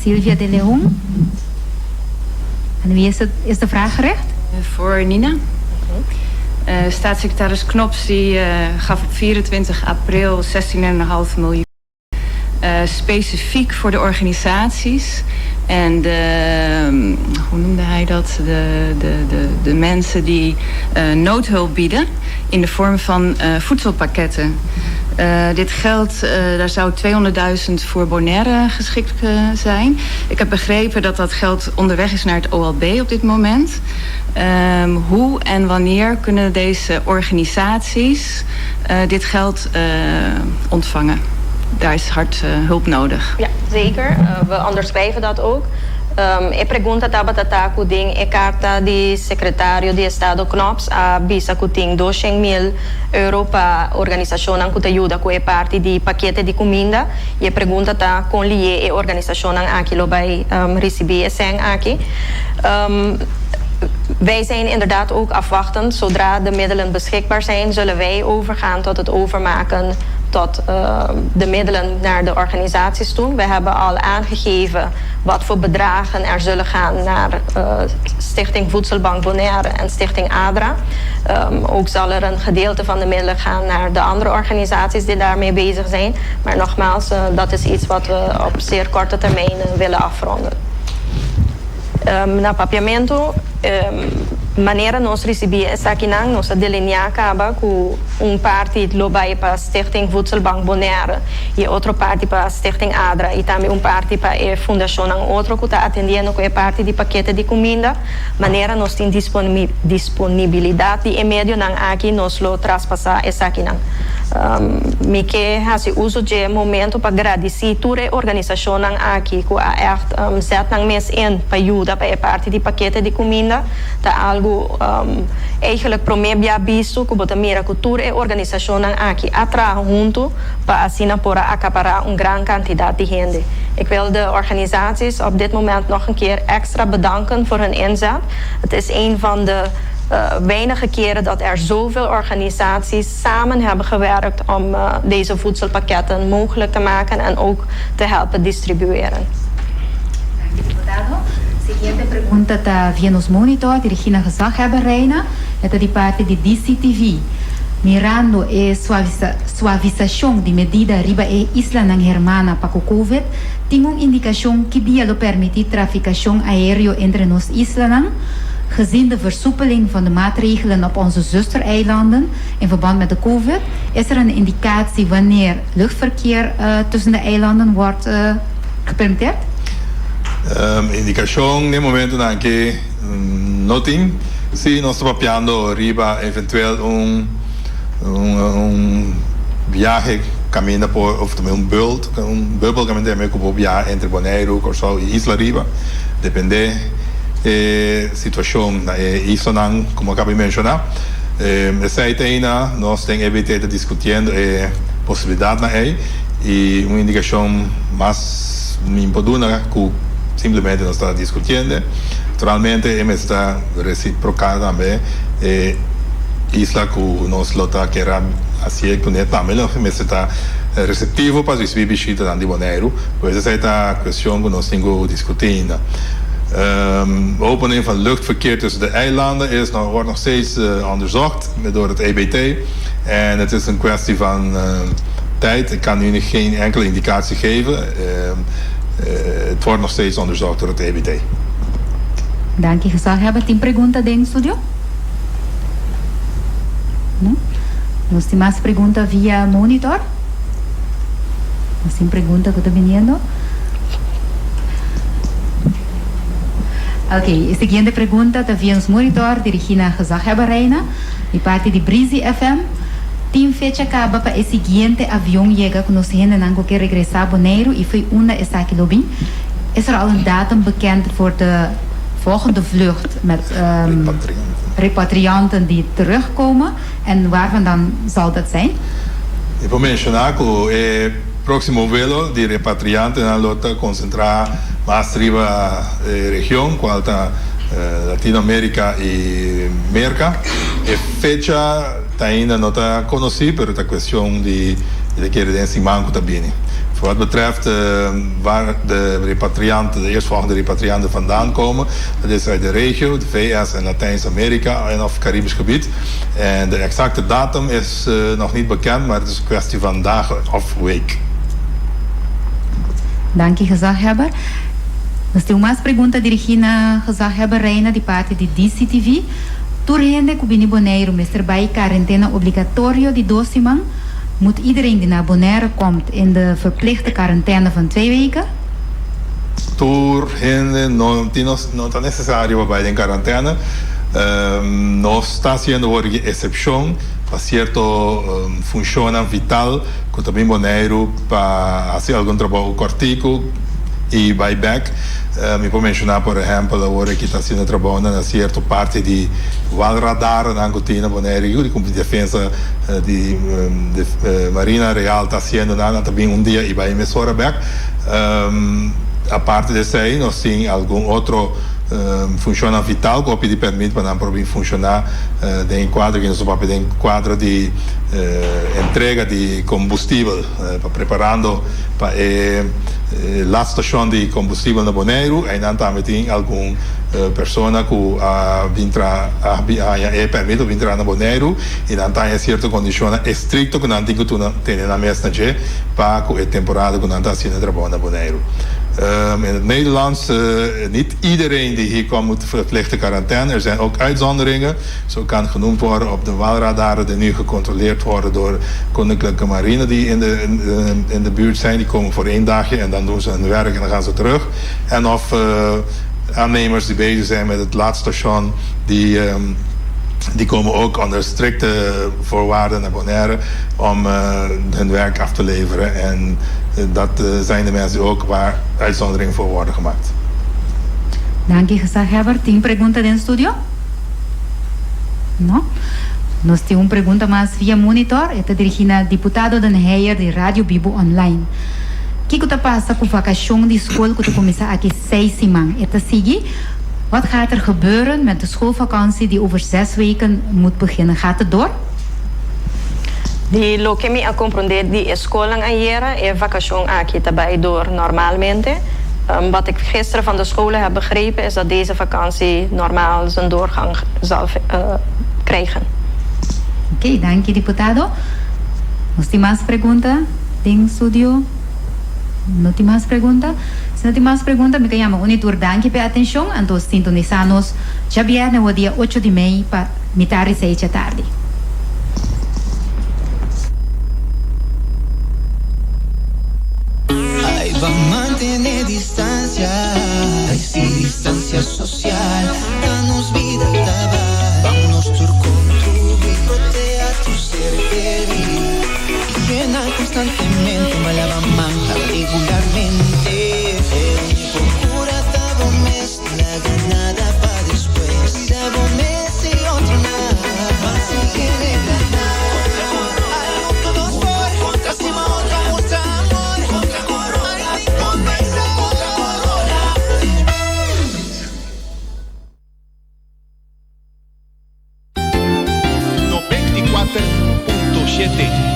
Silvia de Leon. En wie is de vraag gericht? Voor Nina. Staatssecretaris Knops die, gaf op 24 april 16,5 miljoen. Specifiek voor de organisaties en hoe noemde hij dat? De mensen die noodhulp bieden in de vorm van voedselpakketten. Dit geld, daar zou 200.000 voor Bonaire geschikt zijn. Ik heb begrepen dat dat geld onderweg is naar het OLB op dit moment. Hoe en wanneer kunnen deze organisaties dit geld ontvangen? Daar is hard hulp nodig. Ja, zeker. We onderschrijven dat ook. E pergunta tabatataku ding e carta di secretario di Estado Knops a bisa kuting 200.000 euro pa organización ang kutayuda ko e parte di paquete di comida. E pergunta ta con lie e organización ang aki lo bij recibi seng aki. Wij zijn inderdaad ook afwachtend. Zodra de middelen beschikbaar zijn, zullen wij overgaan tot het overmaken tot de middelen naar de organisaties toe. We hebben al aangegeven wat voor bedragen er zullen gaan naar Stichting Voedselbank Bonaire en Stichting ADRA. Ook zal er een gedeelte van de middelen gaan naar de andere organisaties die daarmee bezig zijn. Maar nogmaals, dat is iets wat we op zeer korte termijn willen afronden. Na papiamento, maneira nós recebemos aqui não, nós delinear acaba com parte lobai para Stichting Voedselbank Bonaire e outra parte para Stichting ADRA e também parte para a fundação outro que está atendendo com a parte de paquete de comida. Maneira nós tem disponibilidade e meio não aqui nós lo traspassar essa aqui não. Me que hace uso de momento para agradecer toda a organização aqui que echt zet nang mes in para ajuda para a parte de paquete de comida. Tá algo eigenlijk promebia visto que bota mira que toda a organização aqui atrás junto para assim para acaparar gran quantidade de gente. Ik wil de organisaties op dit moment nog een keer extra bedanken voor hun inzet. Het is een van de weinige keren dat er zoveel organisaties samen hebben gewerkt om deze voedselpakketten mogelijk te maken en ook te helpen distribueren. Siguiente pregunta está via nos monitor, dirigida a gezaghebber Reina, é de parte de DCTV. Mirando a suavização de medida riba e isla ng Hermana para o COVID, tem uma indicação que dia lo permitir traficação aéreo entre nos isla gezien de versoepeling van de maatregelen op onze zustereilanden in verband met de COVID, is er een indicatie wanneer luchtverkeer tussen de eilanden wordt gepermitteerd? Indicação no momento em que não tem, se nós estamos papiando riba eventueel viaje caminha por of também bubbel caminha também como viaje entre Bonaire, Corsol e Isla Riba, depende situação na isla não, como acabei de mencionar. Essa ainda nós temos evitado discutindo possibilidade na e uma indicação mais importante que simplesmente nós estamos discutindo. Naturalmente, está reciprocada também isla que nós lota que era assim que não também mas está receptivo para receber visita de Bonaire. Pois essa é a questão que nós temos discutindo. Opening van luchtverkeer tussen de eilanden wordt nog steeds onderzocht door het EBT. En het is een kwestie van tijd. Ik kan nu geen enkele indicatie geven. Het wordt nog steeds onderzocht door het EBT. Dank je, gezaghebber. Tem pergunta dentro do studio? Não? Nós temos mais pergunta via monitor? Nós temos pergunta que está vindo? Ok, siguiente pregunta, también es monitor dirigida a Gezaghebber Reina, de parte de Breezy FM. Team fecha acaba para el siguiente avión llega con los gente que regresa a Bonaire y fue una estaque lobby. Is er al een datum bekend voor de volgende vlucht met repatrianten die terugkomen en waarvan dan zal dat zijn? Ik wil mencionar que próximo vuelo de repatriantes na lota concentrar más arriba región, cual está Latinoamérica y América. Fecha ainda não está conhecida, pero está questão de querer em manco também. Voor wat betreft waar de repatrianten, de eerstvolgende repatrianten vandaan komen, dat is uit de regio, de VS en Latijns-Amerika en of Caribisch gebied. En de exacte datum is nog niet bekend, maar het is een kwestie van dagen of week. Dank je, Gezaghebber. Nós temos mais perguntas dirigidas a Gezaghebber Reina, de parte de DCTV. Toerende Cubini Bonaire, Mr. Bij quarantaine obligatório de 2 semanas. Moet iedereen die naar Bonaire komt in de verplichte quarantaine van 2 weken? Toerende no está necesario para ir en quarantaine. No está siendo una excepción para cierto funcionan vital que también Bonaire para hacer algún trabajo cortico y buyback. Me puedo mencionar, por ejemplo, ahora que está haciendo trabajo en cierta parte de radar en Angotina, Bonaire, como defensa de Marina Real está haciendo también un día y va a emisora back. Aparte de eso, nós temos algum outro funciona vital que lhe permite para não funcionar de enquadro que nós vamos de enquadro de entrega de combustível para preparando para la estação de combustível na Bonaire e não também tem algum persona que permite entrar na Bonaire e não tem certa condição estricta que não tem que ter na mesma para a temporada que não está sendo trabalho na Bonaire. In het Nederlands, niet iedereen die hier komt moet verplichte quarantaine. Er zijn ook uitzonderingen. Zo kan genoemd worden op de walradaren die nu gecontroleerd worden door Koninklijke Marine die in de buurt zijn. Die komen voor 1 dagje en dan doen ze hun werk en dan gaan ze terug. En of aannemers die bezig zijn met het laadstation, die komen ook onder strikte voorwaarden naar Bonaire om hun werk af te leveren. En dat zijn de mensen ook waar uitzonderingen voor worden gemaakt. Dank je, Gezaghebber. ¿Tiene pregunta en estudio? No. Nós temos uma pergunta mais via monitor. Está dirigida ao deputado Dan Heijer de Radio Bibo Online. O que está passando com a vacação de escola que começa aqui 6 semanas? Está seguindo? Wat gaat er gebeuren met de schoolvakantie die over 6 weken moet beginnen? Gaat het door? Lo que me ha comprendido de escola ayer es vacación aquí también door normalmente. Wat ik gisteren van de scholen heb begrepen is dat deze vakantie normaal zijn doorgang zal krijgen. Oké, dank je, deputado. ¿No hay más preguntas en estudio? ¿No hay más preguntas? Si no hay más preguntas, me llamo Unitur. Dank je por atención. Entonces, sintonizamos ya viernes o día 8 de mayo para mitad y 6 de la tarde. Ay, va a mantener distancia, ay sí, distancia social. Danos vida, vámonos contribuir, proteja tu ser querido. Llena constantemente, Malabamanca regularmente. Procura cada mes la ganada para después. Cada mes y otro nada, más si quiere ganar. Algo todos por, contra cima otra muestra amor. Contra corona, contra esa otra corona. 94.7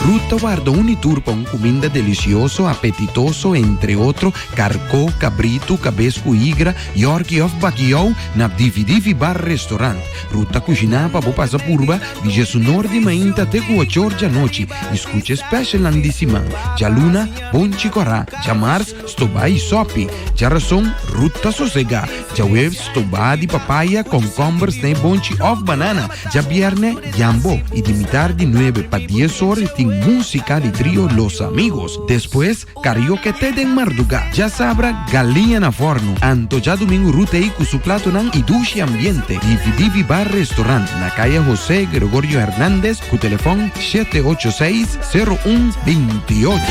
Ruta guarda Unitur para un comida delicioso, apetitoso, entre otros, carcó, cabrito, cabesco, igra, york of bacalhau, na Divi Bar Restaurant. Ruta cucina para bo passa purba, vige su nord mainta te cu 8 da noite. Escute special andissima. Ja luna, bon chicorá, ja mars, stobai sopi. Ja rason, ruta sossega. Ja web, stobadi papaya, concombers, ne bonchi of banana. Ja bierne, jambo. E de mitar de 9 para 10 horas tem muito música de trío Los Amigos. Después, karaoke Ted en Marduga. Ya sabrá galinha na forno. Antoja domingo rutei con su plato nan y duche ambiente. Divi Bar Restaurant na calle José Gregorio Hernández con teléfono 786-0128.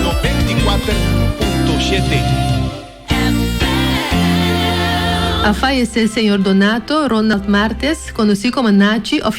94.7. A fallecer el señor Donato Ronald Martes, conocido como Nachi of